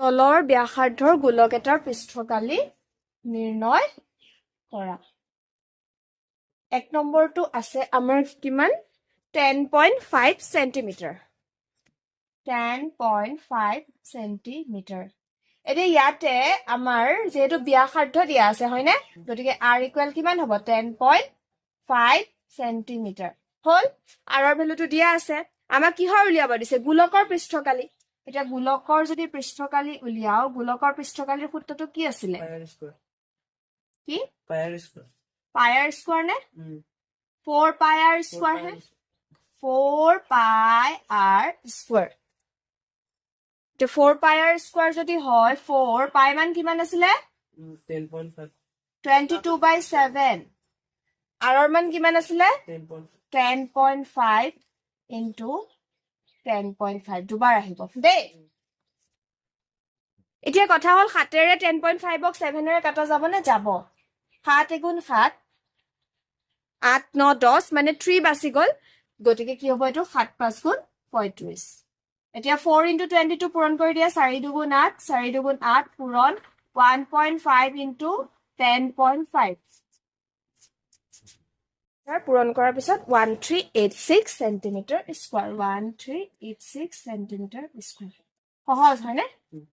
তলৰ ব্যাসাৰ্ধৰ গোলক এটাৰ পৃষ্ঠকালি নিৰ্ণয় কৰা 1 নম্বৰটো আছে আমাৰ কিমান 10.5 সেন্টিমিটাৰ 10.5 সেন্টিমিটাৰ এতিয়া ইয়াতে আমাৰ যেহেতু ব্যাসাৰ্ধ দিয়া আছে হয়নে গতিকে r ইকুৱেল কিমান হ'ব 10.5 সেন্টিমিটাৰ হল r ৰ ভ্যালুটো দিয়া আছে আমাক কিহৰ উলিয়াব দিছে গোলকৰ পৃষ্ঠকালি এটা গোলকৰ যদি পৃষ্ঠকালি উলিয়াও গোলকৰ পৃষ্ঠকালিৰ সূত্ৰটো কি আছিল কি পাই r স্কয়াৰ নে 4 পাই r স্কয়াৰ হে 4 পাই r স্কয়াৰ তে 4 পাই r স্কয়াৰ যদি হয় 4 পাই মান কিমান আছিল 10.5 22/7 r ৰ মান কিমান আছিল 10.5 into 10.5 দুবাৰ আহিব দেই এতিয়া কথা হল 7 ৰে 10.5 ক 7 ৰে কাটা যাব নে যাব 7 * 7 8 9 10 মানে 3 বাছি গল গতিকে কি হ'ব এটো 7 5 গুণ 35 এতিয়া 4 into 22 পূৰণ কৰি দিয়া 4 দুগুণ 8 4 দুগুণ 8 পূৰণ 1.5 into 10.5 পূৰণ কৰাৰ পিছত 1386 সেন্টিমিটাৰ স্কয়াৰ 1386 সেন্টিমিটাৰ স্কয়াৰ সহজ হয়নে